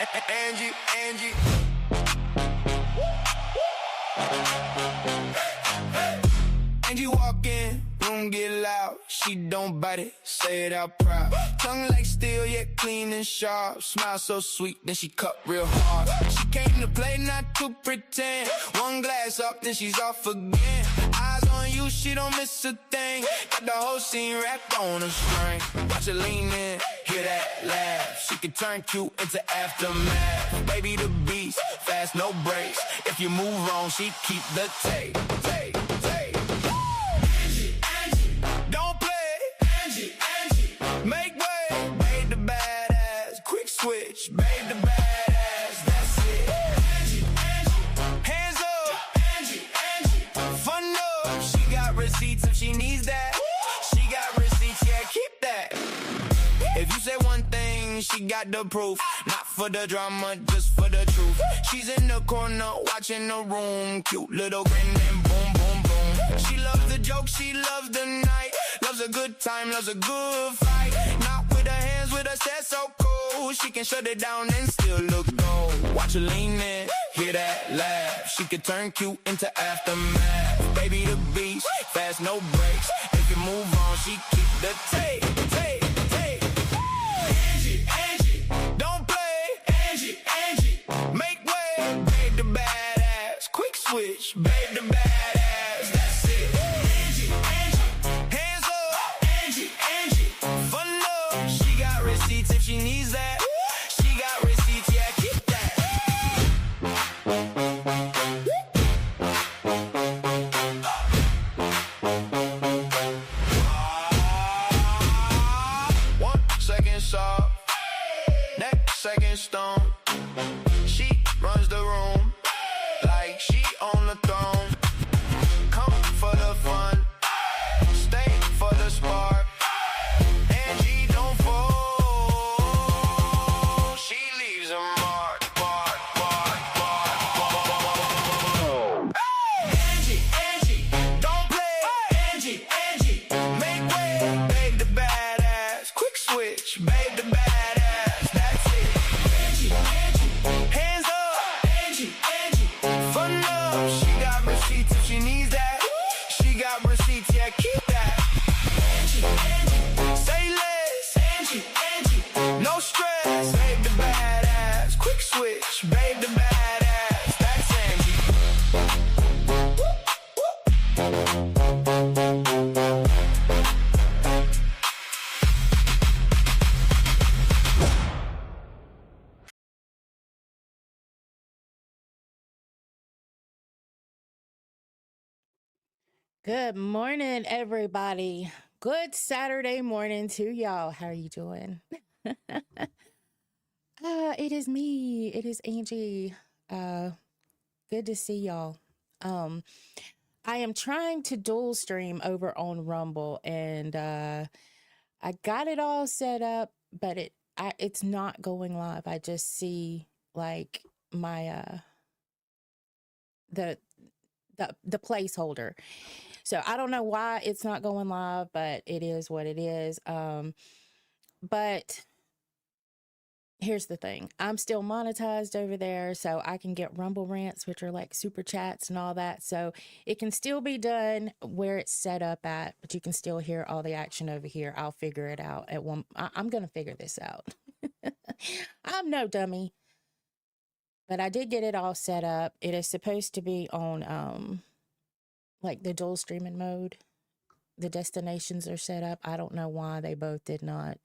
Angie. Angie walk in, room get loud. She don't bite it, say it out proud. Tongue like steel, yet clean and sharp. Smile so sweet, then she cut real hard. She came to play, not to pretend. One glass up, then she's off again. Eyes on you, she don't miss a thing. Got the whole scene wrapped on a string. Watch her lean in, hear that laugh. She can turn cute into aftermath. Baby the beast, fast no brakes. If you move wrong, she keep the tape. Don't play, Angie. Make way, babe the badass. Quick switch, babe the badass. That's it. Angie. Hands up, Angie. Fun up, she got receipts if she needs that. She got receipts, yeah, keep that. If you say one thing, she got the proof. Not for the drama, just for the truth. She's in the corner, watching the room. Cute little grin and boom, boom, boom. She loves the joke, she loves the night. Loves a good time, loves a good fight. Not with her hands, with her set so cool. She can shut it down and still look gold. Watch her lean in, hear that laugh. She can turn cute into aftermath. Baby the beast, fast no brakes. If you move on, she keep the tape. Angie, don't play, Angie. Make way, babe the badass. Quick switch, babe the badass. That's it. Angie. Hands up, Angie. Fun love, she got receipts if she needs that. She got receipts, yeah, keep that. One second soft, next second stone. She runs the room like she on the throne. Come for the fun, stay for the spark. Angie don't fall, she leaves a mark. Angie, don't play, Angie. Make way, babe the badass. Quick switch, babe the badass. That's it. Angie. Hands up, Angie. Fun love, she got receipts if she needs that. She got receipts, yeah, keep that. Angie. Say less, Angie. No stress, babe the badass. Quick switch, babe the badass. That's Angie. Good morning, everybody. Good Saturday morning to y'all. How are you doing? It is me. It is Angie. Good to see y'all. I am trying to dual stream over on Rumble, and I got it all set up, but it's not going live. I just see like my the placeholder. So I don't know why it's not going live, but it is what it is. But here's the thing. I'm still monetized over there, so I can get Rumble rants, which are like super chats and all that. So it can still be done where it's set up at, but you can still hear all the action over here. I'll figure it out at one. I'm going to figure this out. I'm no dummy, but I did get it all set up. It is supposed to be on, like the dual streaming mode. The destinations are set up. I don't know why they both did not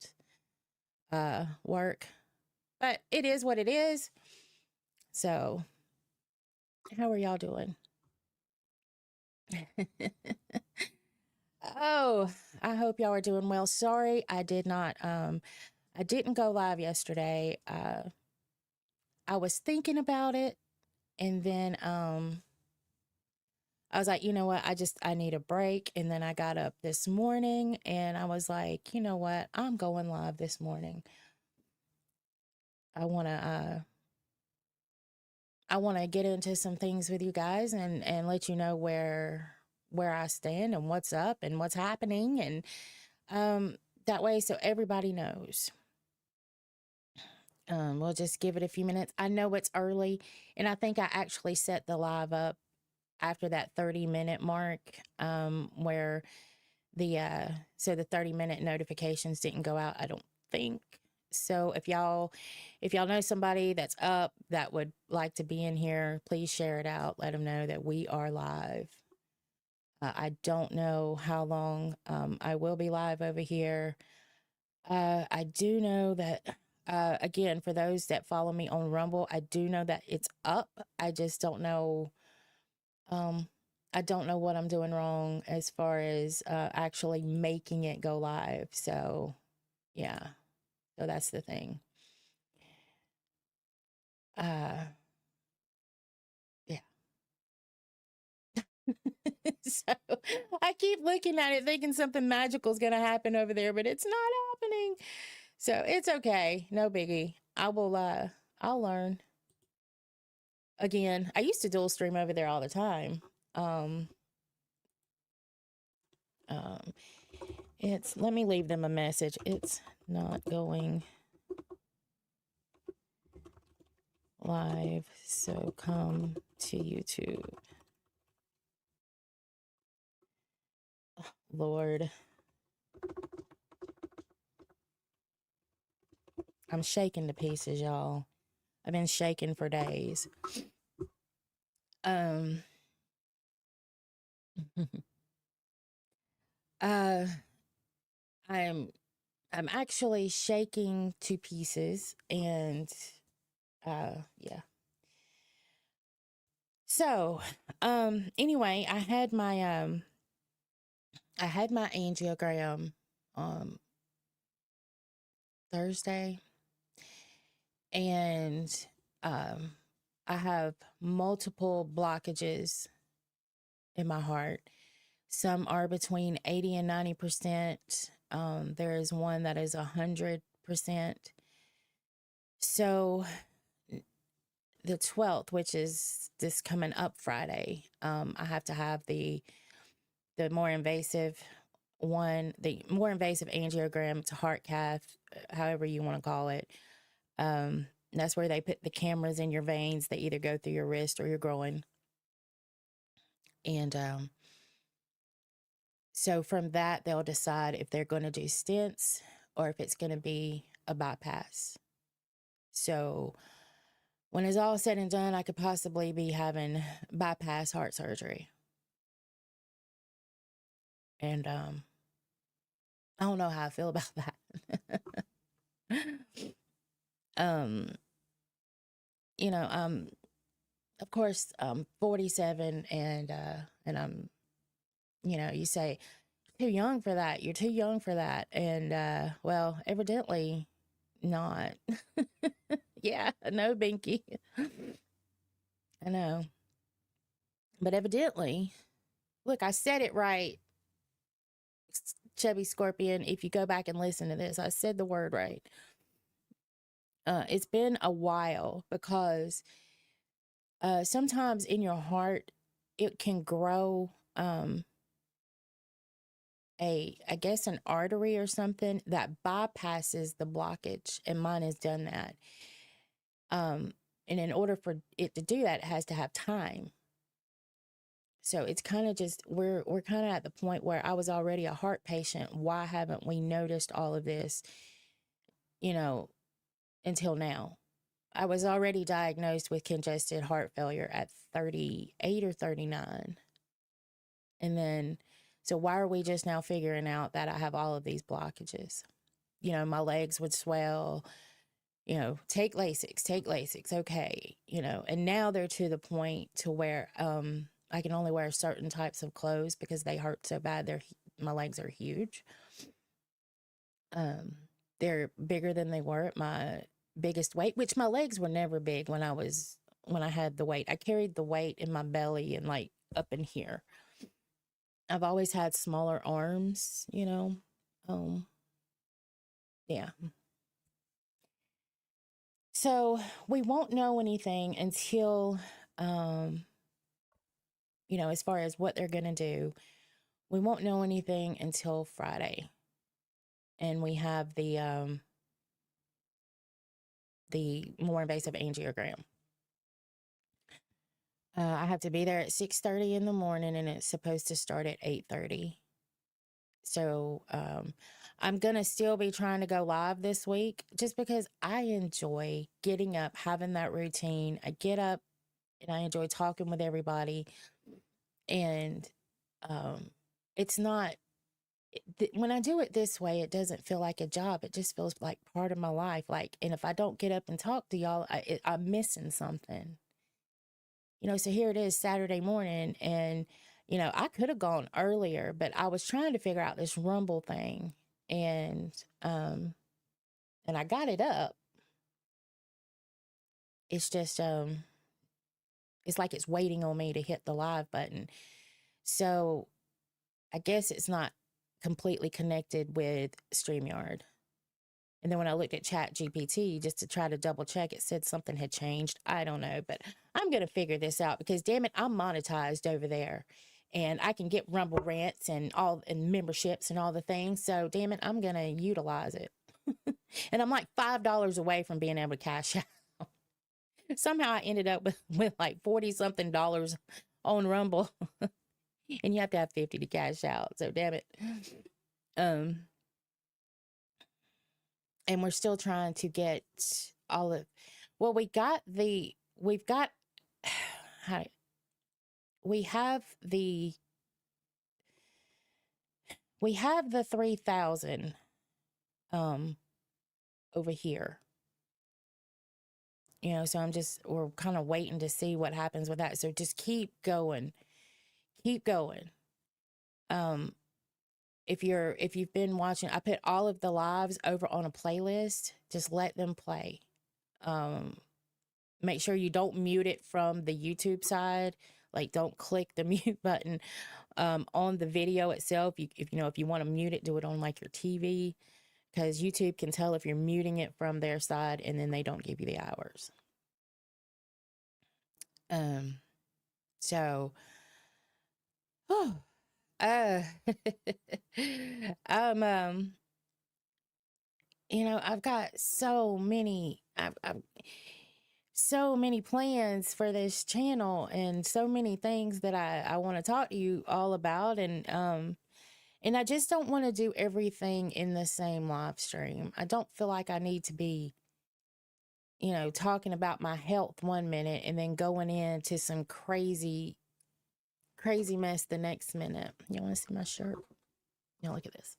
work, but it is what it is. So how are y'all doing? Oh, I hope y'all are doing well. Sorry, I didn't go live yesterday. I was thinking about it, and then I was like, you know what? I need a break. And then I got up this morning and I was like, you know what? I'm going live this morning. I want to get into some things with you guys and let you know where I stand and what's up and what's happening. And that way, so everybody knows. We'll just give it a few minutes. I know it's early, and I think I actually set the live up after that 30-minute mark, where the 30-minute notifications didn't go out, I don't think. So if y'all know somebody that's up that would like to be in here, please share it out. Let them know that we are live. I don't know how long I will be live over here. I do know that, again, for those that follow me on Rumble, I do know that it's up. I just don't know. I don't know what I'm doing wrong as far as actually making it go live. So, yeah. So that's the thing. Yeah. So I keep looking at it thinking something magical is going to happen over there, but it's not happening. So it's okay. No biggie. I'll learn. Again, I used to dual stream over there all the time. Um, um, let me leave them a message. It's not going live, so come to YouTube. Oh, Lord. I'm shaking to pieces, y'all. I've been shaking for days. Um uh I'm actually shaking to pieces, and yeah. So, anyway, I had my angiogram Thursday, and I have multiple blockages in my heart. Some are between 80 and 90%. There is one that is 100%. So the 12th, which is this coming up Friday, I have to have the more invasive the more invasive angiogram to heart cath, however you want to call it. That's where they put the cameras in your veins. They either go through your wrist or your groin. And so from that, they'll decide if they're going to do stents or if it's going to be a bypass. So when it's all said and done, I could possibly be having bypass heart surgery. And I don't know how I feel about that. You know, of course, I'm 47, and I'm, you know, you say, too young for that. You're too young for that. And well, evidently not. Yeah, no, Binky. I know. But evidently, look, I said it right, Chubby Scorpion. If you go back and listen to this, I said the word right. It's been a while, because sometimes in your heart, it can grow I guess an artery or something that bypasses the blockage, and mine has done that. And in order for it to do that, it has to have time. So it's kind of just, we're kind of at the point where I was already a heart patient. Why haven't we noticed all of this, you know, until now? I was already diagnosed with congested heart failure at 38 or 39. And then, so why are we just now figuring out that I have all of these blockages? You know, my legs would swell, you know, take Lasix, okay, you know, and now they're to the point to where I can only wear certain types of clothes because they hurt so bad. My legs are huge. They're bigger than they were at my biggest weight, which my legs were never big when I had the weight. I carried the weight in my belly and like up in here. I've always had smaller arms, you know. Yeah. So we won't know anything until, you know, as far as what they're going to do, we won't know anything until Friday. And we have the the more invasive angiogram. I have to be there at 6:30 in the morning, and it's supposed to start at 8:30. So I'm gonna still be trying to go live this week, just because I enjoy getting up, having that routine. I get up and I enjoy talking with everybody, and it's not. When I do it this way, it doesn't feel like a job. It just feels like part of my life. Like, and if I don't get up and talk to y'all, I'm missing something. So here it is, Saturday morning, and I could have gone earlier, but I was trying to figure out this Rumble thing, and I got it up. It's just it's like it's waiting on me to hit the live button. So I guess it's not completely connected with StreamYard. And then when I looked at Chat GPT just to try to double check, it said something had changed. I don't know, but I'm going to figure this out, because damn it, I'm monetized over there, and I can get Rumble rants and memberships and all the things. So damn it, I'm going to utilize it. And I'm like $5 away from being able to cash out. Somehow I ended up with like 40 something dollars on Rumble. And you have to have 50 to cash out. So damn it. And we're still trying to get all of, well, we have the 3,000 over here. So we're kind of waiting to see what happens with that. So just keep going. If you've been watching, I put all of the lives over on a playlist. Just let them play. Make sure you don't mute it from the YouTube side. Like, don't click the mute button on the video itself. If you want to mute it, do it on like your TV, because YouTube can tell if you're muting it from their side, and then they don't give you the hours. So, I've got so many plans for this channel, and so many things that I want to talk to you all about, and I just don't want to do everything in the same live stream. I don't feel like I need to be talking about my health one minute and then going into some crazy mess the next minute. You want to see my shirt? Look at this.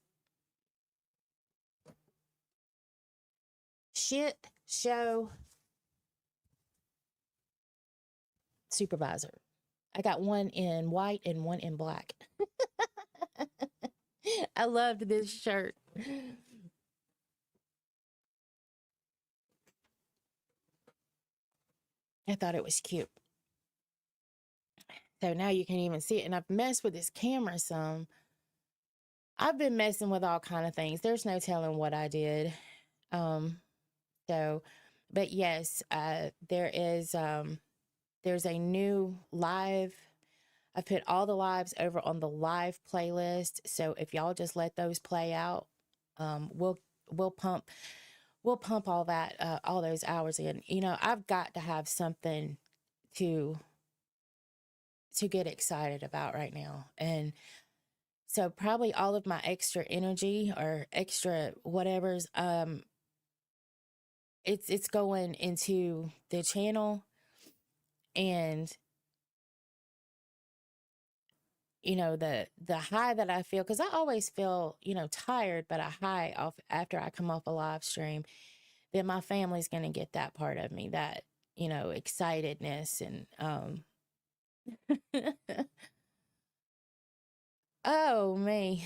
Shit show supervisor. I got one in white and one in black. I loved this shirt. I thought it was cute. So now you can even see it. And I've messed with this camera some. I've been messing with all kind of things. There's no telling what I did. But yes, there's a new live. I put all the lives over on the live playlist. So if y'all just let those play out, we'll pump all that, all those hours in. I've got to have something to get excited about right now. And so probably all of my extra energy or extra whatever's, it's going into the channel, and the high that I feel, because I always feel tired, but a high off after I come off a live stream, then my family's going to get that part of me, that excitedness, and oh me,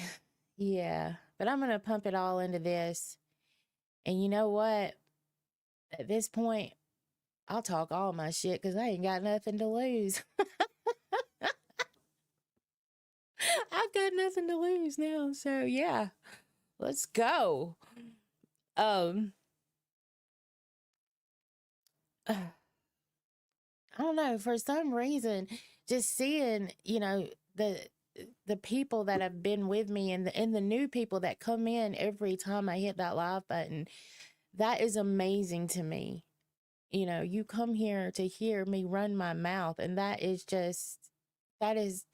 yeah. But I'm going to pump it all into this, and you know what, at this point I'll talk all my shit, because I ain't got nothing to lose. I've got nothing to lose now. So yeah, let's go. I don't know, for some reason, just seeing, the people that have been with me, and the new people that come in every time I hit that live button, that is amazing to me. You come here to hear me run my mouth, and that is that is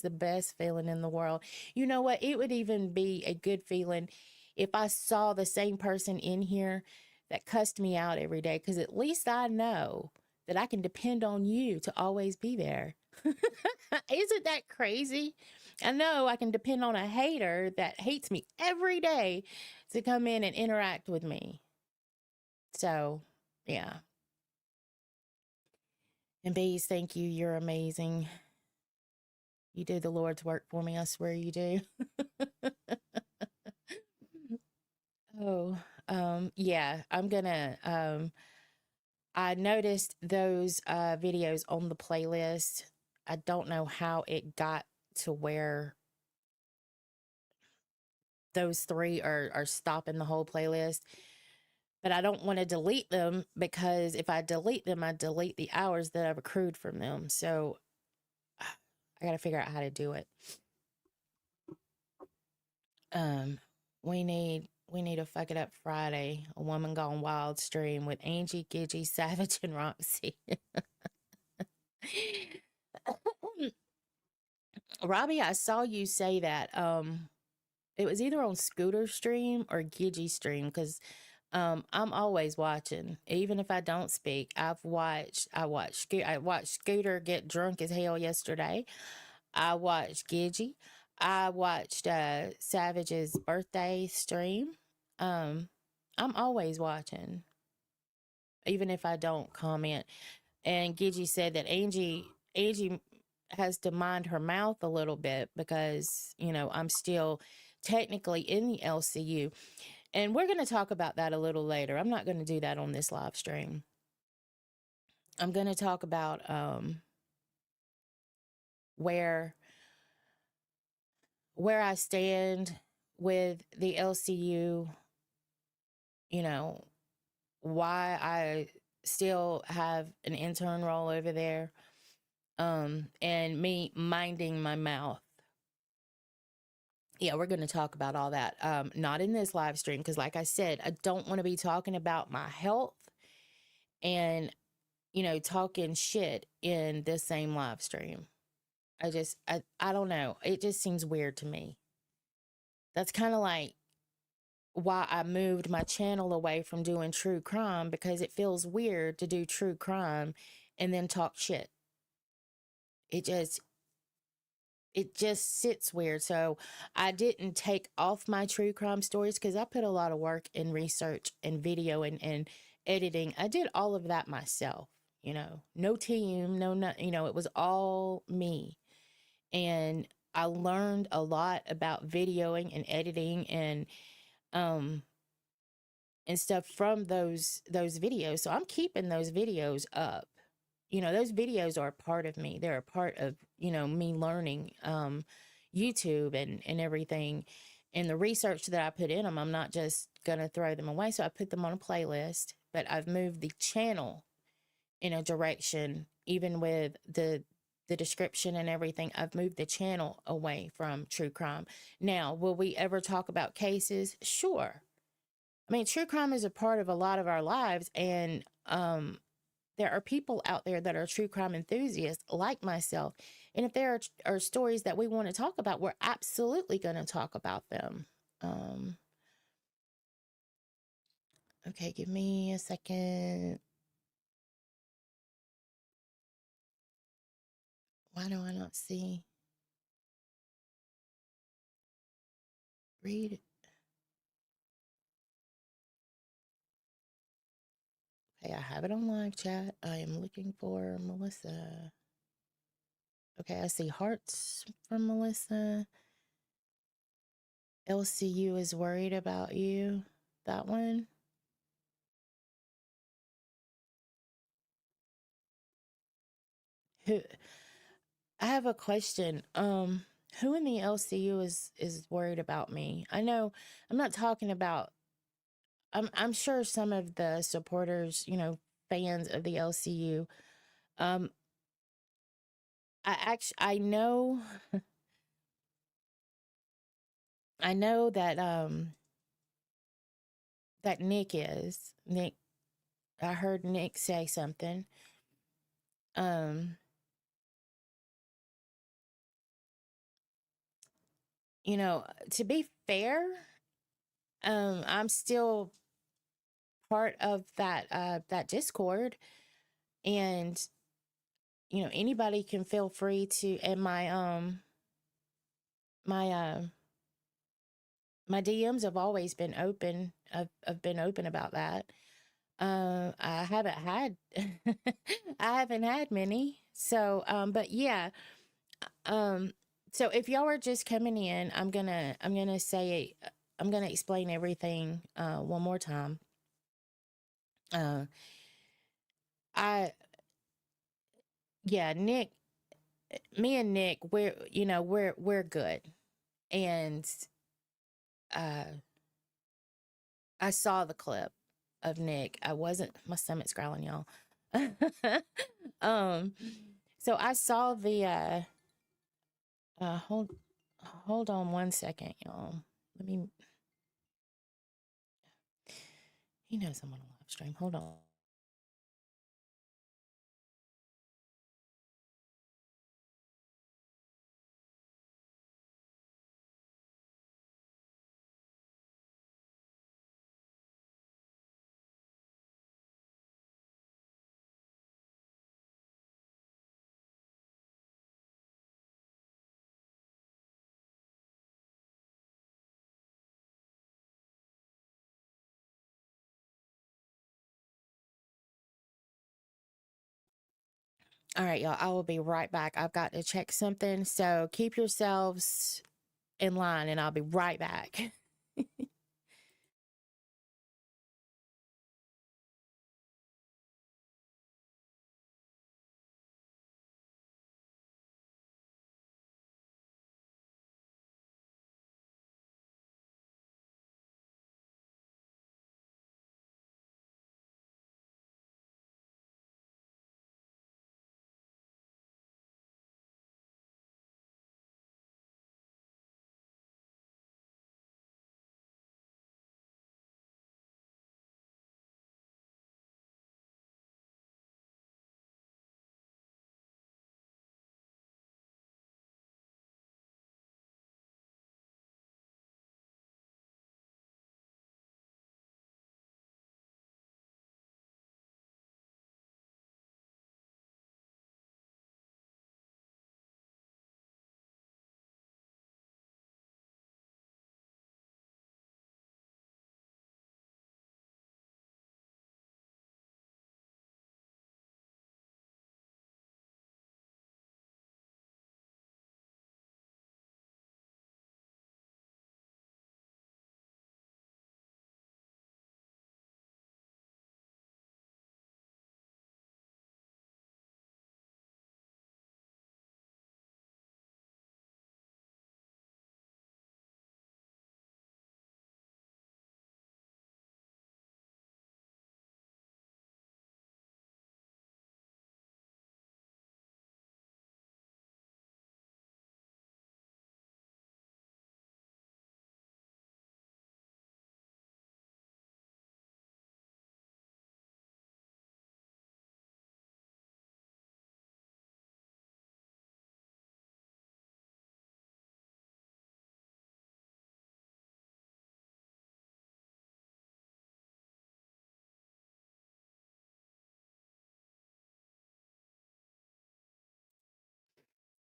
the best feeling in the world. You know what? It would even be a good feeling if I saw the same person in here that cussed me out every day, because at least I know that I can depend on you to always be there. Isn't that crazy? I know I can depend on a hater that hates me every day to come in and interact with me. So, yeah. And bees, thank you. You're amazing. You do the Lord's work for me. I swear you do. Oh, yeah. I noticed those videos on the playlist. I don't know how it got to where those three are stopping the whole playlist, but I don't want to delete them, because if I delete them, I delete the hours that I've accrued from them. So I got to figure out how to do it. Um, we need a Fuck It Up Friday, a Woman Gone Wild stream with Angie, Gidgy, Savage, and Roxy. Robbie, I saw you say that. It was either on Scooter stream or Gidgy stream, because I'm always watching, even if I don't speak. I watched Scooter get drunk as hell yesterday. I watched Gidgy. I watched Savage's birthday stream. Um, I'm always watching, even if I don't comment. And Gidgy said that Angie has to mind her mouth a little bit, because I'm still technically in the LCU, and we're going to talk about that a little later. I'm not going to do that on this live stream. I'm going to talk about where I stand with the LCU, why I still have an intern role over there, and me minding my mouth. Yeah, we're going to talk about all that. Not in this live stream, because like I said, I don't want to be talking about my health and, talking shit in this same live stream. I don't know. It just seems weird to me. That's kind of like why I moved my channel away from doing true crime, because it feels weird to do true crime and then talk shit. It just sits weird. So I didn't take off my true crime stories, because I put a lot of work in research and video and editing. I did all of that myself, no team, it was all me. And I learned a lot about videoing and editing um and stuff from those videos. So I'm keeping those videos up. Those videos are a part of me. They're a part of, me learning YouTube and everything. And the research that I put in them, I'm not just going to throw them away. So I put them on a playlist, but I've moved the channel in a direction, even with the description and everything. I've moved the channel away from true crime. Now, will we ever talk about cases? Sure. I mean, true crime is a part of a lot of our lives, and there are people out there that are true crime enthusiasts like myself. And if there are stories that we want to talk about, we're absolutely going to talk about them. Okay, give me a second. Why do I not see? Read. Okay, I have it on live chat. I am looking for Melissa. Okay, I see hearts from Melissa. LCU is worried about you. That one. Who? I have a question. Who in the LCU is worried about me? I know I'm not talking about. I'm sure some of the supporters, fans of the LCU. Um, I know I know that that Nick I heard Nick say something. Um, you know, to be fair, I'm still part of that Discord, and you know, anybody can feel free to. And my my DMs have always been open. I've been open about that. I haven't had I haven't had many. So, but yeah. Um, so if y'all are just coming in, I'm gonna explain everything one more time. Uh, I yeah, Nick, me and Nick, we're good, and uh, I saw the clip of Nick. I wasn't my stomach's growling, y'all. um, so I saw the hold on one second, y'all. Let me. He knows I'm on a live stream. Hold on. All right, y'all. I will be right back. I've got to check something. So keep yourselves in line and I'll be right back.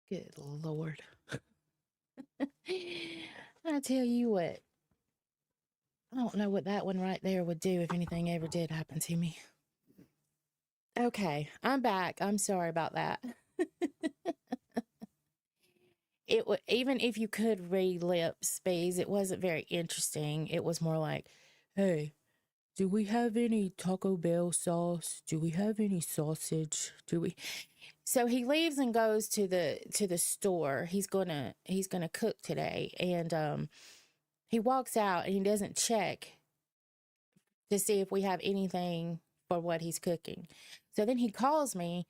Good Lord. I tell you what, I don't know what that one right there would do if anything ever did happen to me. Okay, I'm back. I'm sorry about that. It would, even if you could read lips, Bees, it wasn't very interesting. It was more like, hey, do we have any Taco Bell sauce? Do we have any sausage? Do we? So he leaves and goes to the store. He's gonna cook today, and he walks out and he doesn't check to see if we have anything for what he's cooking. So then he calls me,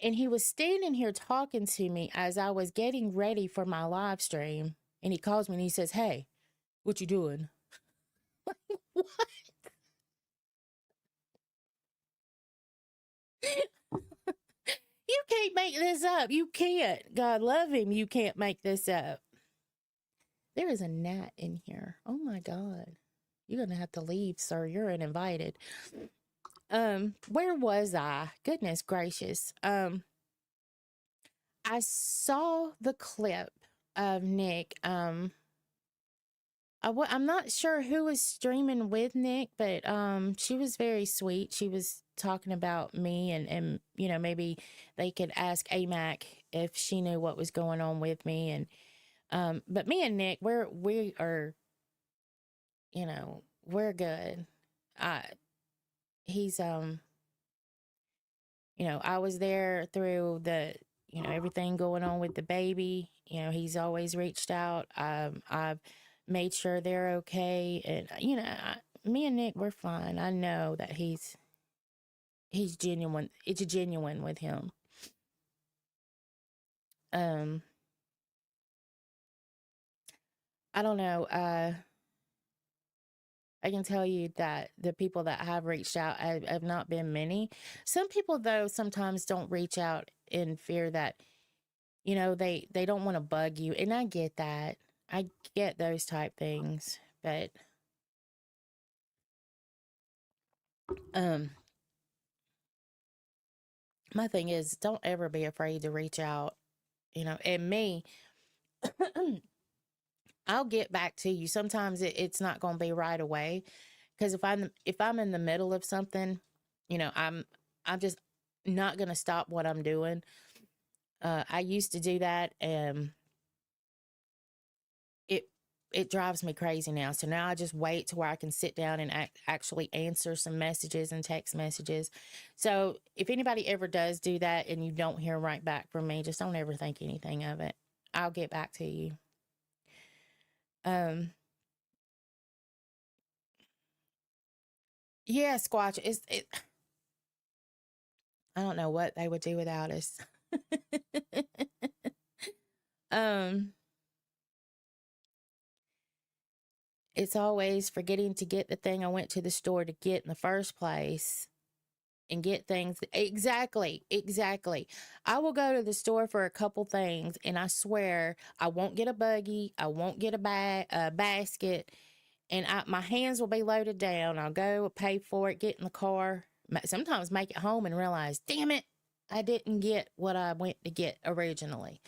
and he was standing here talking to me as I was getting ready for my live stream, and he calls me and he says, "Hey, what you doing?" What? make this up. You can't. God love him. You can't make this up. There is a gnat in here. Oh my God. You're going to have to leave, sir. You're uninvited. Where was I? Goodness gracious. I saw the clip of Nick. I'm not sure who was streaming with Nick, but she was very sweet. She was talking about me and you know, maybe they could ask AMAC if she knew what was going on with me. And but me and Nick, we are, you know, we're good. He's you know, I was there through the, you know, everything going on with the baby. You know, he's always reached out. I've made sure they're okay. And, you know, me and Nick, we're fine. I know that he's genuine. It's genuine with him. I don't know. I can tell you that the people that have reached out have not been many. Some people, though, sometimes don't reach out in fear that, you know, they don't want to bug you. And I get that. I get those type things. But my thing is, don't ever be afraid to reach out, you know. And me, I'll get back to you. Sometimes it's not going to be right away, because if I'm in the middle of something, you know, I'm just not going to stop what I'm doing. I used to do that, and it drives me crazy now. So now I just wait to where I can sit down and actually answer some messages and text messages. So if anybody ever does do that and you don't hear right back from me, just don't ever think anything of it. I'll get back to you. Yeah, Squatch, I don't know what they would do without us. It's always forgetting to get the thing I went to the store to get in the first place, and get things. Exactly. I will go to the store for a couple things, and I swear I won't get a buggy. I won't get a basket, and my hands will be loaded down. I'll go pay for it, get in the car, sometimes make it home and realize, damn it, I didn't get what I went to get originally.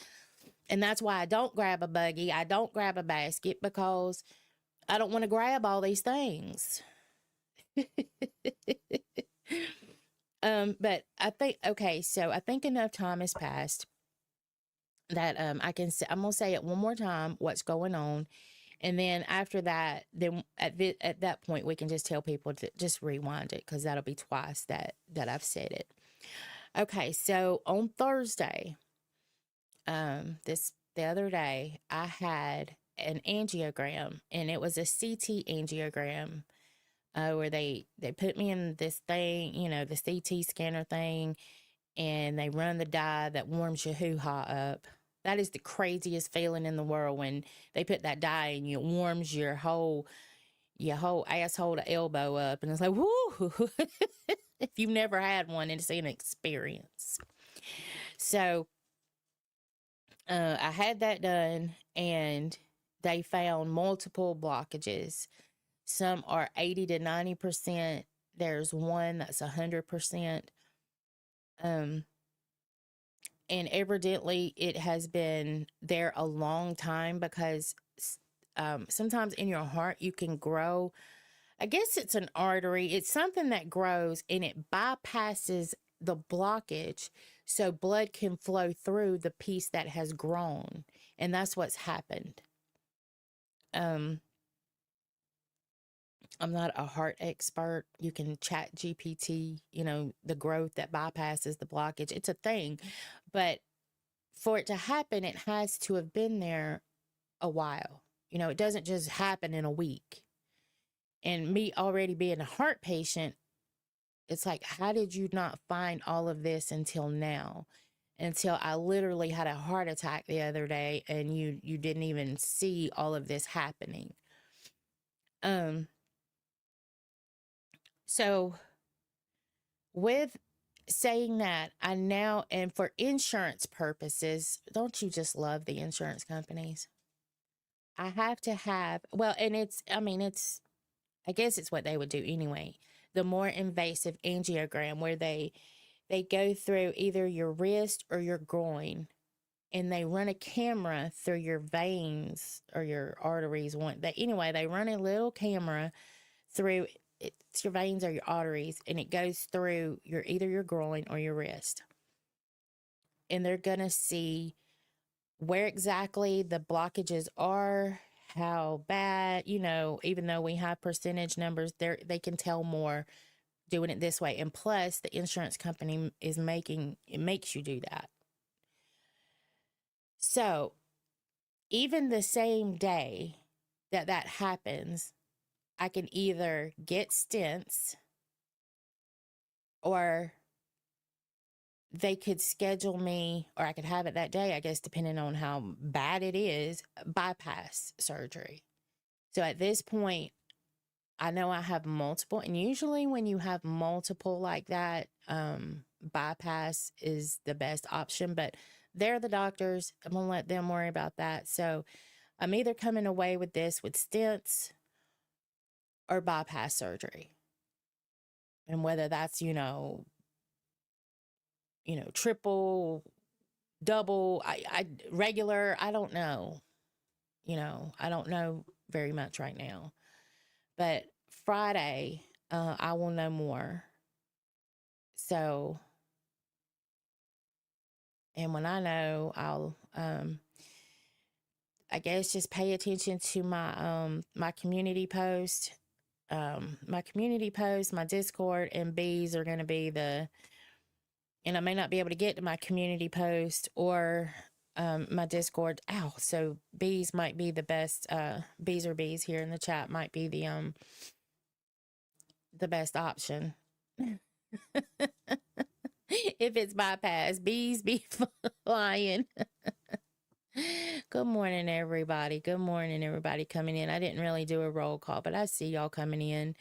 And that's why I don't grab a buggy. I don't grab a basket, because I don't want to grab all these things. But I think, okay, so I think enough time has passed that I'm going to say it one more time, what's going on. And then after that, then at that point, we can just tell people to just rewind it, because that'll be twice that I've said it. Okay, so on Thursday, the other day, I had an angiogram, and it was a CT angiogram, where they put me in this thing, you know, the CT scanner thing, and they run the dye that warms your hoo-ha up. That is the craziest feeling in the world, when they put that dye in you. It warms your whole asshole to elbow up, and it's like, whoo! If you've never had one, it's an experience. So I had that done, and they found multiple blockages. Some are 80 to 90%. There's one that's 100%. And evidently it has been there a long time, because sometimes in your heart you can grow. I guess it's an artery. It's something that grows, and it bypasses the blockage, so blood can flow through the piece that has grown. And that's what's happened. I'm not a heart expert. You can chat GPT, you know, the growth that bypasses the blockage. It's a thing. But for it to happen, it has to have been there a while. You know, it doesn't just happen in a week. And me already being a heart patient, it's like, how did you not find all of this until now? Until I literally had a heart attack the other day, and you didn't even see all of this happening. So with saying that, I now, and for insurance purposes, don't you just love the insurance companies? I have to have, well, and I guess it's what they would do anyway. The more invasive angiogram where they go through either your wrist or your groin and they run a camera through your veins or your arteries. Anyway, they run a little camera through it's your veins or your arteries, and it goes through either your groin or your wrist. And they're gonna see where exactly the blockages are, how bad, even though we have percentage numbers, they can tell more doing it this way. And plus, the insurance company makes you do that. So, even the same day that happens, I can either get stents or they could schedule me, or I could have it that day, I guess, depending on how bad it is, bypass surgery. So at this point, I know I have multiple, and usually when you have multiple like that, bypass is the best option, but they're the doctors. I'm going to let them worry about that. So I'm either coming away with this with stents or bypass surgery. And whether that's, triple, double, I regular, I don't know. I don't know very much right now. But Friday, I will know more. So, and when I know, I'll, I guess just pay attention to my community post. My community post, my Discord, and bees are going to be and I may not be able to get to my community post or my Discord. So bees might be the best. Bees here in the chat might be the best option. If it's bypass, bees be flying. Good morning, everybody. Good morning, everybody coming in. I didn't really do a roll call, but I see y'all coming in.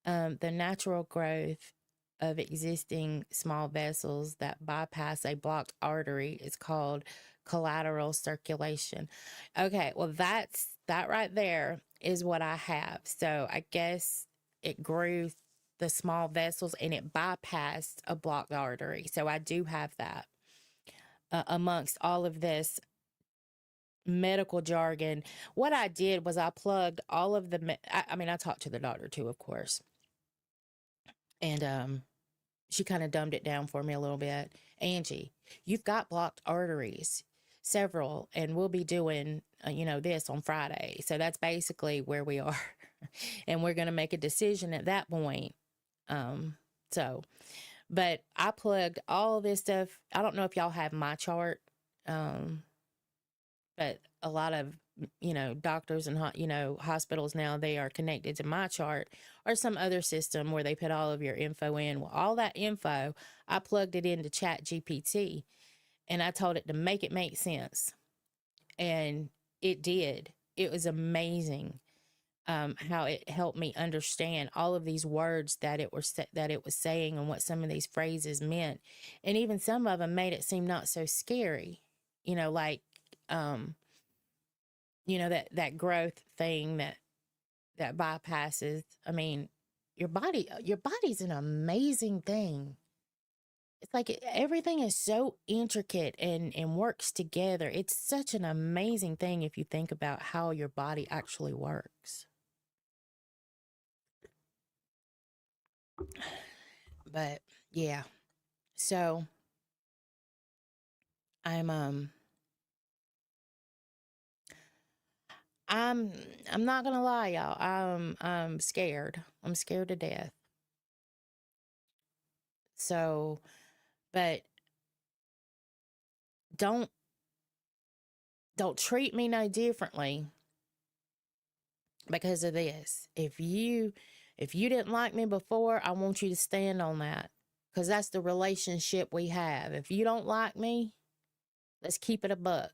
The natural growth of existing small vessels that bypass a blocked artery is called collateral circulation. Okay, well, that right there is what I have. So I guess it grew the small vessels and it bypassed a blocked artery. So I do have that. Amongst all of this medical jargon, what I did was I plugged all of I talked to the doctor too, of course. And she kind of dumbed it down for me a little bit. Angie, you've got blocked arteries, several, and we'll be doing, this on Friday. So that's basically where we are. And we're going to make a decision at that point. But I plugged all this stuff. I don't know if y'all have my chart. But a lot of, doctors and, hospitals now, they are connected to my chart or some other system where they put all of your info in. Well, all that info, I plugged it into Chat GPT and I told it to make it make sense. And it did. It was amazing how it helped me understand all of these words that it was saying and what some of these phrases meant. And even some of them made it seem not so scary, like, that growth thing that bypasses. I mean, your body's an amazing thing. It's like everything is so intricate and works together. It's such an amazing thing if you think about how your body actually works. But yeah, so I'm not gonna lie, y'all. I'm scared. I'm scared to death. So, but don't treat me no differently because of this. If you didn't like me before, I want you to stand on that, because that's the relationship we have. If you don't like me, let's keep it a buck.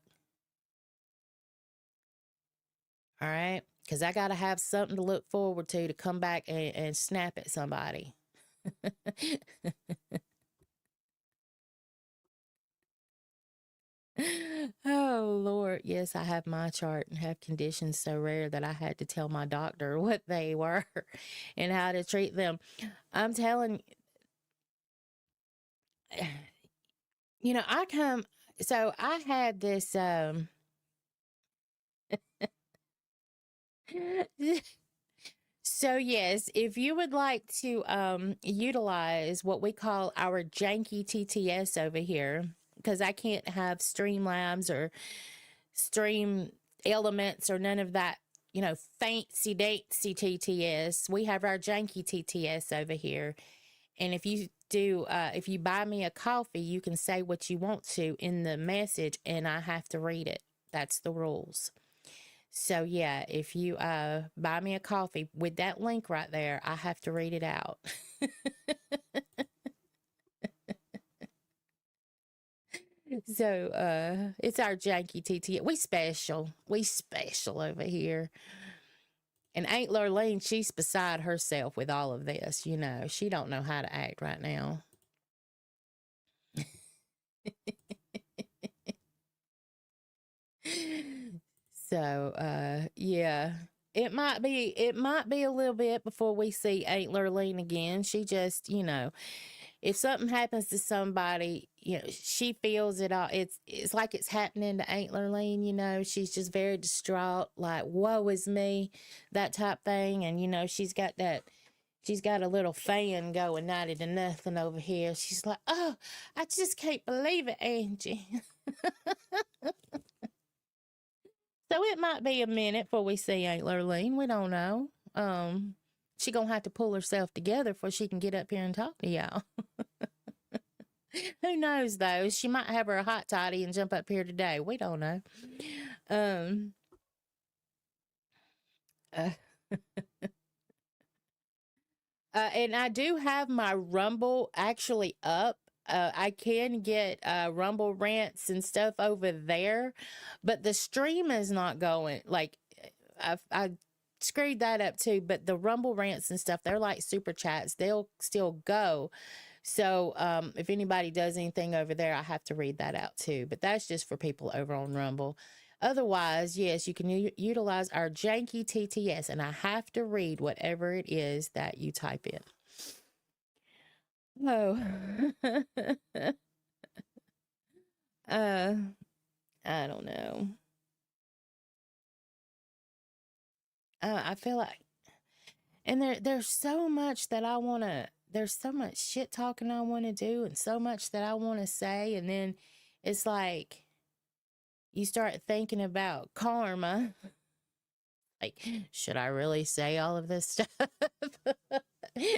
All right? Because I got to have something to look forward to come back and snap at somebody. Oh Lord, yes, I have my chart and have conditions so rare that I had to tell my doctor what they were and how to treat them. I'm telling I come so I had this so yes, if you would like to utilize what we call our janky TTS over here, because I can't have Streamlabs or Stream Elements or none of that, fancy dancy TTS. We have our janky TTS over here. And if you buy me a coffee, you can say what you want to in the message and I have to read it. That's the rules. So yeah, if you buy me a coffee with that link right there, I have to read it out. So it's our janky TT. We special over here. And Aunt Lurleen, she's beside herself with all of this. She don't know how to act right now. So yeah, it might be a little bit before we see Aunt Lurleen again. She just, if something happens to somebody, she feels it all. It's like it's happening to Aunt Lurleen. She's just very distraught, like woe is me, that type thing. And she's got a little fan going 90 to nothing over here. She's like, oh, I just can't believe it, Angie. So it might be a minute before we see Aunt Lurleen. We don't know. She gonna have to pull herself together before she can get up here and talk to y'all. Who knows though? She might have her hot toddy and jump up here today. We don't know. Um. Uh, and I do have my Rumble actually up. I can get Rumble rants and stuff over there, but the stream is not going. Like, I screwed that up too. But the Rumble rants and stuff, they're like super chats. They'll still go. So if anybody does anything over there, I have to read that out too. But that's just for people over on Rumble. Otherwise, yes, you can utilize our janky TTS, and I have to read whatever it is that you type in. Oh, uh, I don't know. I feel like, and there's so much that I want to. There's so much shit talking I want to do, and so much that I want to say, and then it's like you start thinking about karma. Like, should I really say all of this stuff?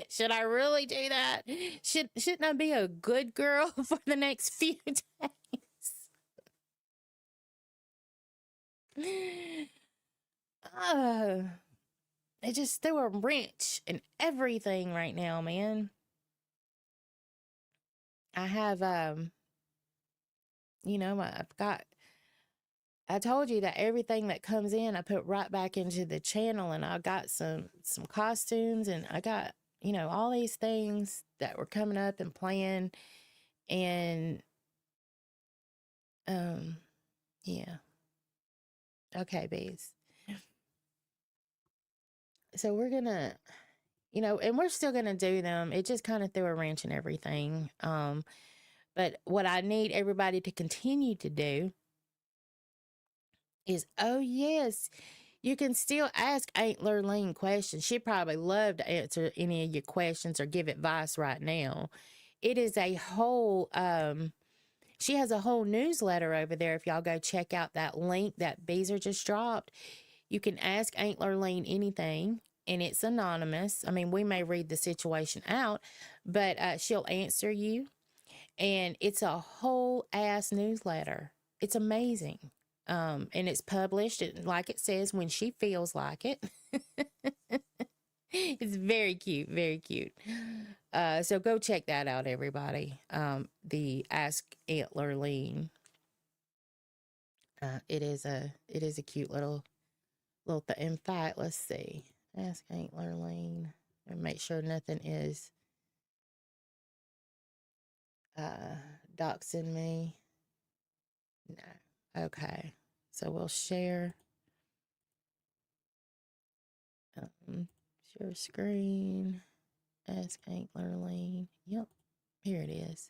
Should I really do that? Shouldn't I be a good girl for the next few days? They just threw a wrench in everything right now, man. I have I told you that everything that comes in, I put right back into the channel, and I got some costumes, and I got, all these things that were coming up and planned, and yeah. Okay, bees. So we're gonna, and we're still gonna do them. It just kind of threw a wrench in everything. But what I need everybody to continue to do is, oh yes, you can still ask Aunt Lurleen questions. She'd probably love to answer any of your questions or give advice right now. It is a whole she has a whole newsletter over there. If y'all go check out that link that Beezer just dropped, you can ask Aunt Lurleen anything, and it's anonymous. I mean, we may read the situation out, but she'll answer you. And it's a whole ass newsletter. It's amazing. And it's published, like it says, when she feels like it. It's very cute, very cute. So go check that out, everybody. The Ask Aunt Lurleen. It is a cute little in fact, let's see. Ask Aunt Lurleen and make sure nothing is doxing me. No. Okay. So we'll share. Share screen. Ask Aunt Lurleen. Yep. Here it is.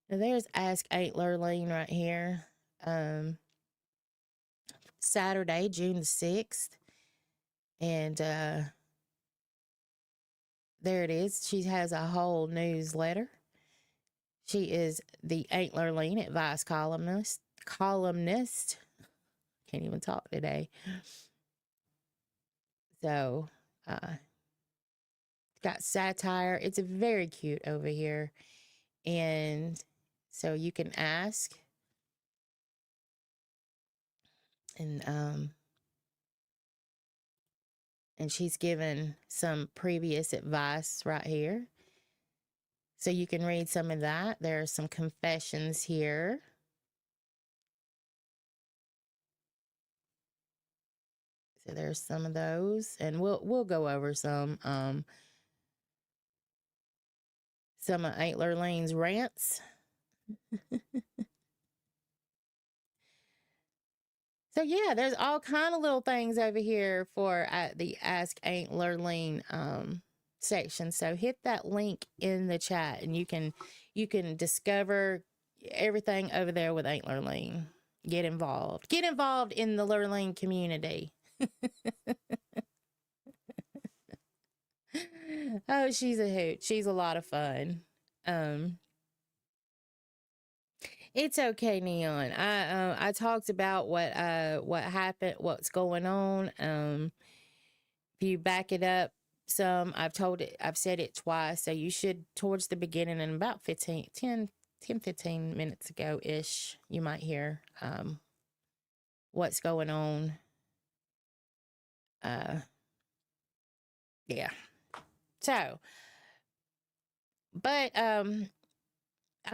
Now there's Ask Aunt Lurleen right here. Saturday, June the 6th. And there it is. She has a whole newsletter. She is the Aunt Lurleen advice columnist. Can't even talk today. So, got satire. It's very cute over here. And so you can ask. And she's given some previous advice right here. So you can read some of that. There are some confessions here. So there's some of those, and we'll go over some of Aunt Lurleen's rants. So yeah, there's all kind of little things over here for the Ask Aunt Lurleen section. So hit that link in the chat, and you can discover everything over there with Aunt Lurleen. Get involved. Get involved in the Lurleen community. Oh, she's a hoot. She's a lot of fun. It's okay, Neon. I talked about what happened, what's going on. If you back it up some, I've said it twice, so you should, towards the beginning, and about 15 minutes ago ish, you might hear what's going on. Yeah. So, but I'm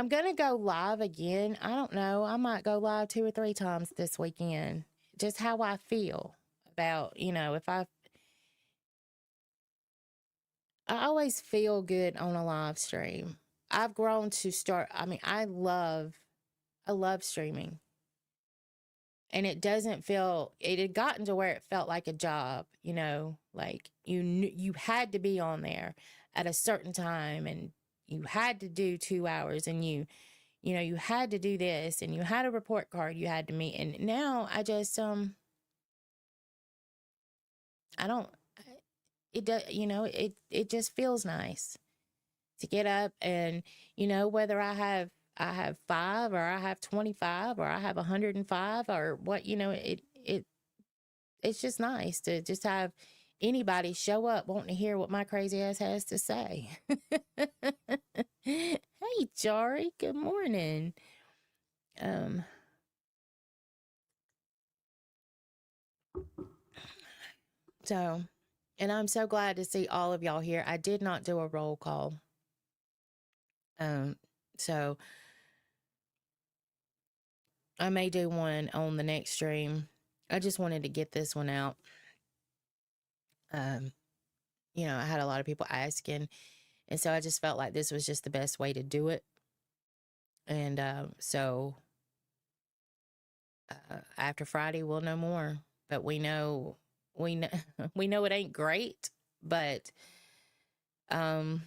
gonna go live again. I don't know. I might go live 2 or 3 times this weekend. Just how I feel about, if I always feel good on a live stream. I've grown to start. I mean, I love streaming. And it doesn't feel, it had gotten to where it felt like a job, like you had to be on there at a certain time, and you had to do 2 hours, and you had to do this, and you had a report card you had to meet. And now I just, I don't, it does, it just feels nice to get up and, whether I have 5 or I have 25 or I have 105 or what, it's just nice to just have anybody show up wanting to hear what my crazy ass has to say. Hey, Jari, good morning. So, and I'm so glad to see all of y'all here. I did not do a roll call. So I may do one on the next stream. I just wanted to get this one out. I had a lot of people asking, and so I just felt like this was just the best way to do it. And so after Friday, we'll know more. But we know it ain't great, but we're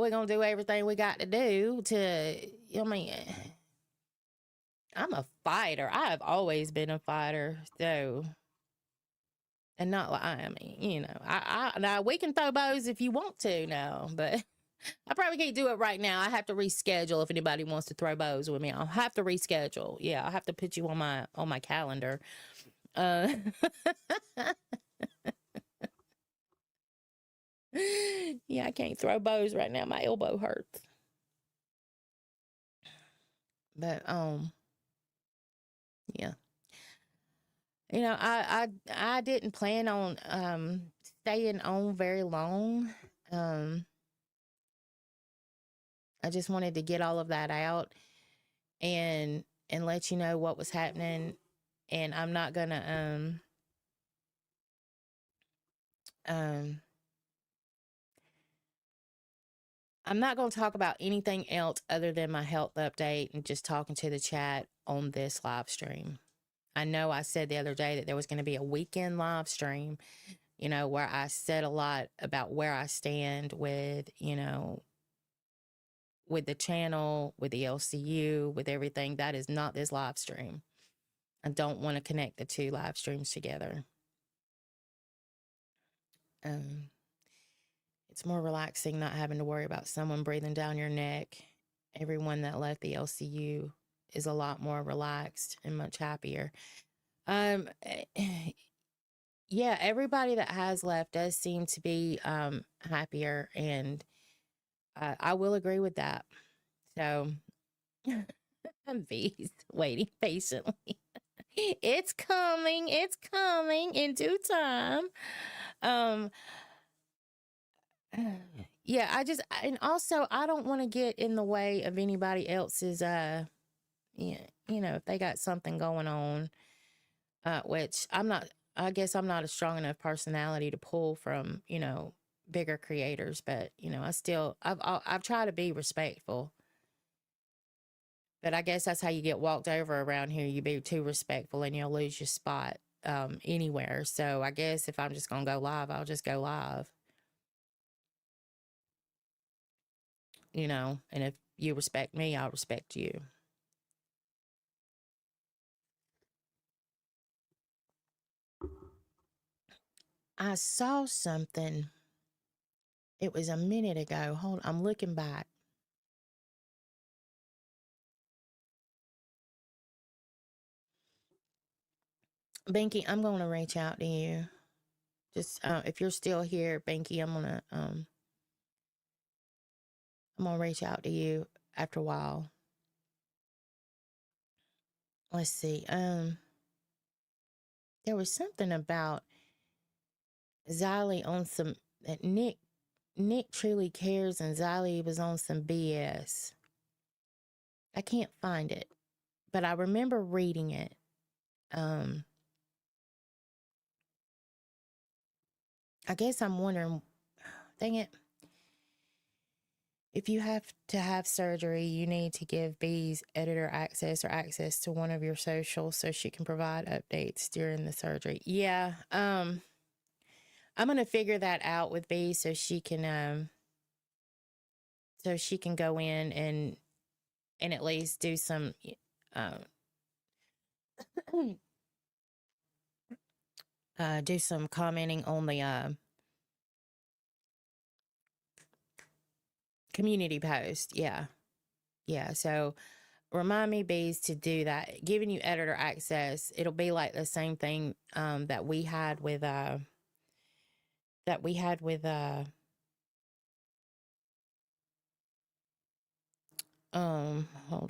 gonna do everything we got to do to. I mean, I'm a fighter. I've always been a fighter, so. And not like, I mean, now we can throw bows if you want to now, but I probably can't do it right now. I have to reschedule if anybody wants to throw bows with me. I'll have to reschedule. Yeah, I'll have to put you on my calendar. Yeah, I can't throw bows right now. My elbow hurts. But yeah. I didn't plan on staying on very long. I just wanted to get all of that out and let you know what was happening. And I'm not gonna I'm not going to talk about anything else other than my health update and just talking to the chat on this live stream. I know I said the other day that there was going to be a weekend live stream, you know, where I said a lot about where I stand with, you know, with the channel, with the LCU, with everything. That is not this live stream. I don't want to connect the two live streams together. It's more relaxing not having to worry about someone breathing down your neck. Everyone that left the LCU is a lot more relaxed and much happier. Yeah, everybody that has left does seem to be happier, and I will agree with that. So I'm waiting patiently. It's coming in due time. Yeah, and also I don't want to get in the way of anybody else's yeah, you know, if they got something going on, which I guess I'm not a strong enough personality to pull from, you know, bigger creators, but you know, I've tried to be respectful. But I guess that's how you get walked over around here. You be too respectful and you'll lose your spot anywhere. So I guess if I'm just going to go live, I'll just go live. You know, and if you respect me, I'll respect you. I saw something. It was a minute ago. Hold on, I'm looking back. Binky, I'm going to reach out to you. Just if you're still here, Binky, I'm gonna reach out to you after a while. Let's see. There was something about Xylee on some that Nick truly cares, and Xylee was on some BS. I can't find it, but I remember reading it. I guess I'm wondering, dang it. If you have to have surgery, you need to give B's editor access or access to one of your socials so she can provide updates during the surgery. Yeah, I'm gonna figure that out with B so she can go in and at least do some do some commenting on the community post. Yeah. So remind me, Bees, to do that. Giving you editor access, it'll be like the same thing that we had with hold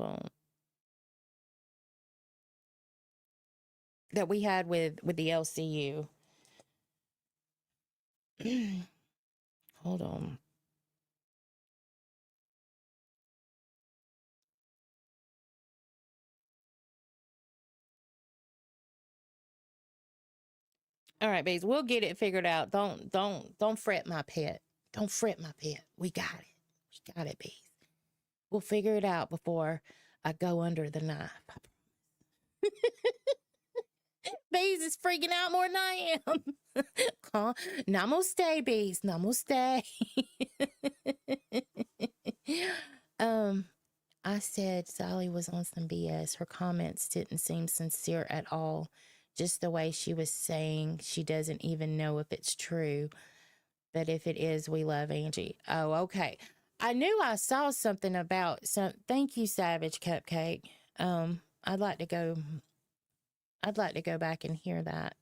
on. That we had with the LCU. Hold on. All right, Bees, we'll get it figured out. Don't fret, my pet. Don't fret, my pet. We got it. We got it, Bees. We'll figure it out before I go under the knife. Bees is freaking out more than I am. Namaste, Bees. Namaste. I said Sally was on some BS. Her comments didn't seem sincere at all. Just the way she was saying she doesn't even know if it's true. But if it is, we love Angie. Oh, okay. I knew I saw something about some. Thank you, Savage Cupcake. I'd like to go back and hear that.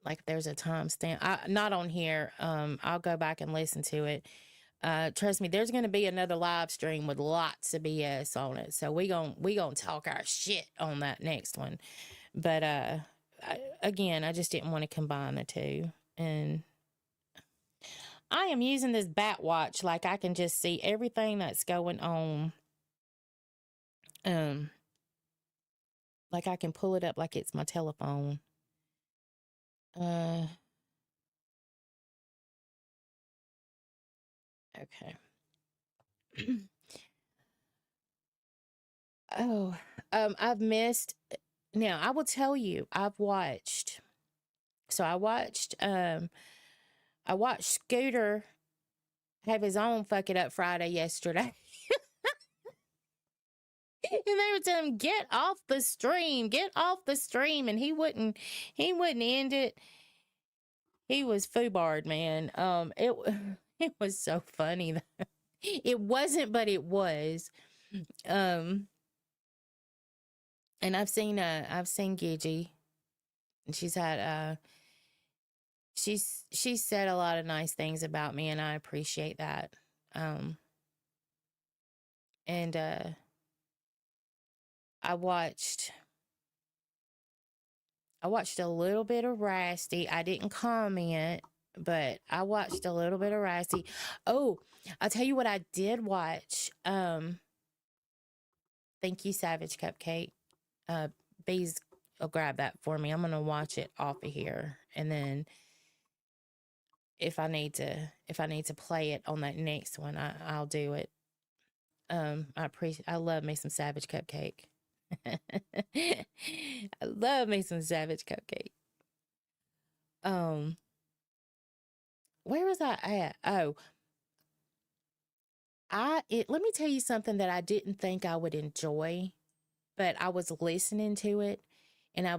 Like there's a timestamp. Not on here. I'll go back and listen to it. Trust me, there's gonna be another live stream with lots of BS on it. So we gonna talk our shit on that next one. But again, I just didn't want to combine the two. And I am using this bat watch, like I can just see everything that's going on. Like I can pull it up like it's my telephone. Okay. Oh, I've missed. Now I will tell you, I've watched. So I watched Scooter have his own fuck it up Friday yesterday. And they were telling him, get off the stream. And he wouldn't end it. He was foobarred, man. It was so funny. It wasn't, but it was. Um, and I've seen Gigi, and she's said a lot of nice things about me, and I appreciate that. And I watched a little bit of Rasty. I didn't comment, but I watched a little bit of Rasty. Oh, I'll tell you what I did watch. Thank you, Savage Cupcake. Bees will grab that for me. I'm gonna watch it off of here, and then if I need to play it on that next one, I'll do it. I love me some Savage Cupcake. I love me some Savage Cupcake. Where was I at? Oh, let me tell you something that I didn't think I would enjoy, but I was listening to it, and I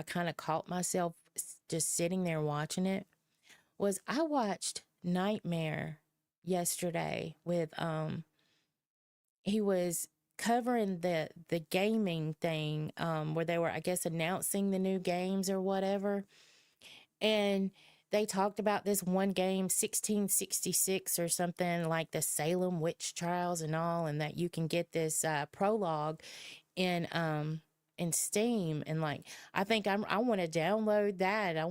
kind of caught myself just sitting there watching it. I watched Nightmare yesterday with he was covering the gaming thing where they were, I guess, announcing the new games or whatever, and they talked about this one game 1666 or something, like the Salem witch trials and all, and that you can get this prologue in Steam, and like I think I want to download that. I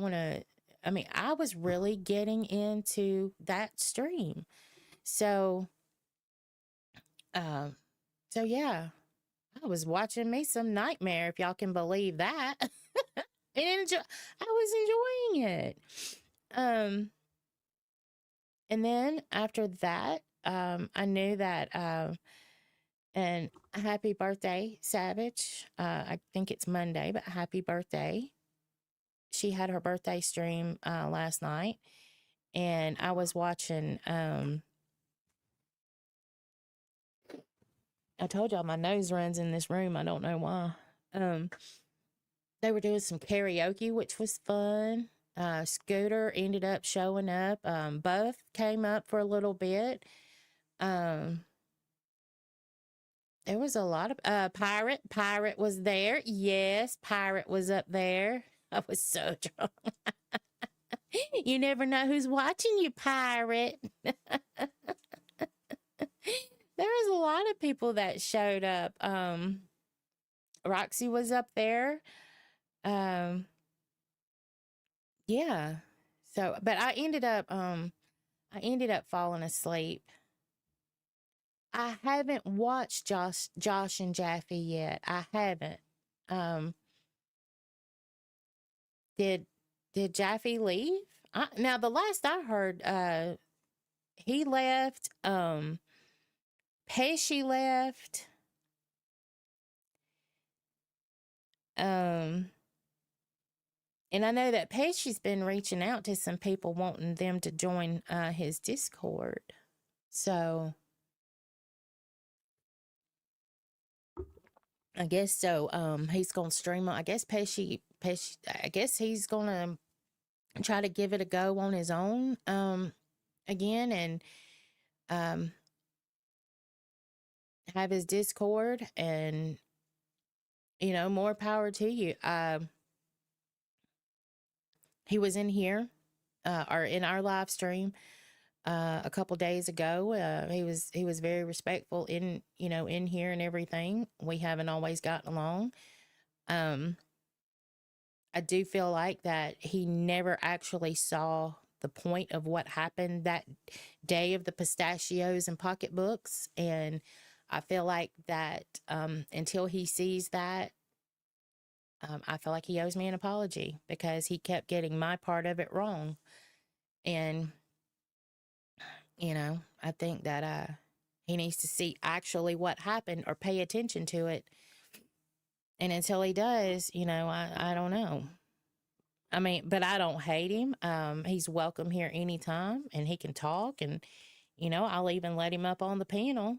was really getting into that stream. So yeah, I was watching me some Nightmare, if y'all can believe that. And I was enjoying it. And then after that, I knew that, and happy birthday, Savage. I think it's Monday, but happy birthday. She had her birthday stream last night, and I was watching. I told y'all my nose runs in this room. I don't know why. They were doing some karaoke, which was fun. Scooter ended up showing up. Buff came up for a little bit. There was a lot of Pirate was there. Yes, Pirate was up there. I was so drunk. You never know who's watching you, Pirate. There was a lot of people that showed up. Roxy was up there. Yeah. So, but I ended up falling asleep. I haven't watched Josh and Jaffe yet. I haven't. Did Jaffe leave? Now the last I heard, he left. Pesci left. And I know that Pesci's been reaching out to some people wanting them to join his Discord. So I guess so. He's gonna stream. I guess Pesci. I guess he's gonna try to give it a go on his own. Again, and have his Discord, and more power to you. He was in here, or in our live stream, a couple days ago. He was very respectful in here and everything. We haven't always gotten along. I do feel like that he never actually saw the point of what happened that day of the pistachios and pocketbooks, and I feel like that until he sees that, I feel like he owes me an apology, because he kept getting my part of it wrong. And I think that he needs to see actually what happened or pay attention to it. And until he does, I don't know. I mean, but I don't hate him. He's welcome here anytime, and he can talk, and I'll even let him up on the panel.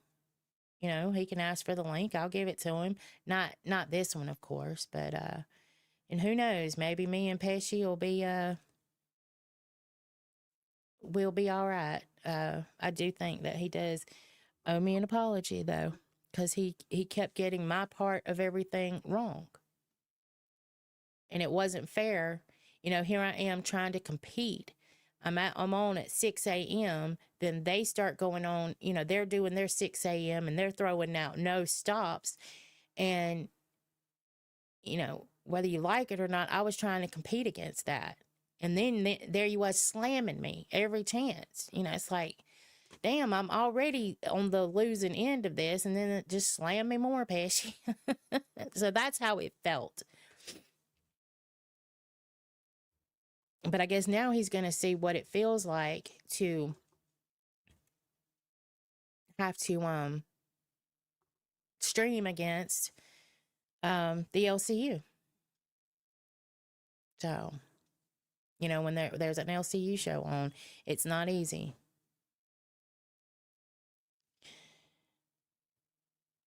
He can ask for the link. I'll give it to him. Not this one, of course, but and who knows? Maybe me and Pesci will be all right. I do think that he does owe me an apology though, because he kept getting my part of everything wrong, and it wasn't fair. Here I am trying to compete. I'm on at 6 a.m. Then they start going on. They're doing their 6 a.m. and they're throwing out no stops, and whether you like it or not, I was trying to compete against that. And then there you was slamming me every chance. It's like, damn, I'm already on the losing end of this, and then it just slammed me more, Pesci. So that's how it felt. But I guess now he's going to see what it feels like to have to stream against the LCU. So, when there's an LCU show on, it's not easy.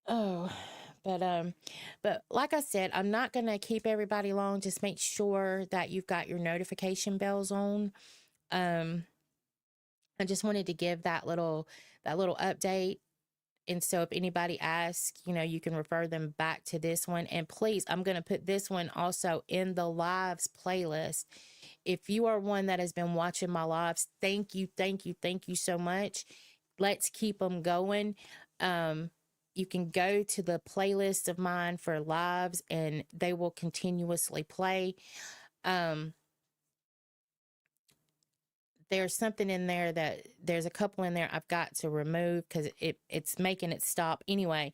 Oh, but like I said, I'm not going to keep everybody long. Just make sure that you've got your notification bells on. I just wanted to give that little update. And so if anybody asks, you can refer them back to this one. And please, I'm going to put this one also in the lives playlist. If you are one that has been watching my lives, thank you so much. Let's keep them going. You can go to the playlist of mine for lives, and they will continuously play. There's something in there there's a couple in there I've got to remove because it's making it stop anyway.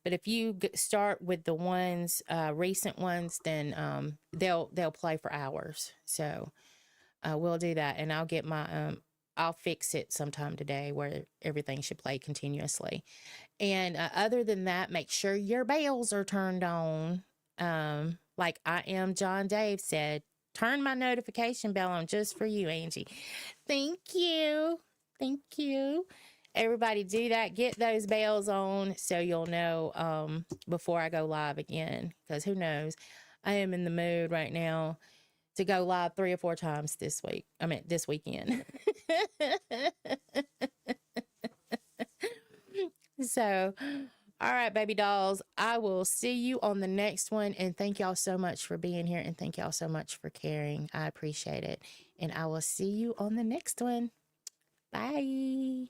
But if you start with the ones, recent ones, then they'll play for hours. So we'll do that, and I'll get I'll fix it sometime today where everything should play continuously. And other than that, make sure your bells are turned on. Like I Am John Dave said, turn my notification bell on just for you, Angie. Thank you. Everybody do that. Get those bells on so you'll know before I go live again. Because who knows? I am in the mood right now to go live 3 or 4 times this weekend. So, all right, baby dolls, I will see you on the next one. And thank y'all so much for being here. And thank y'all so much for caring. I appreciate it. And I will see you on the next one. Bye.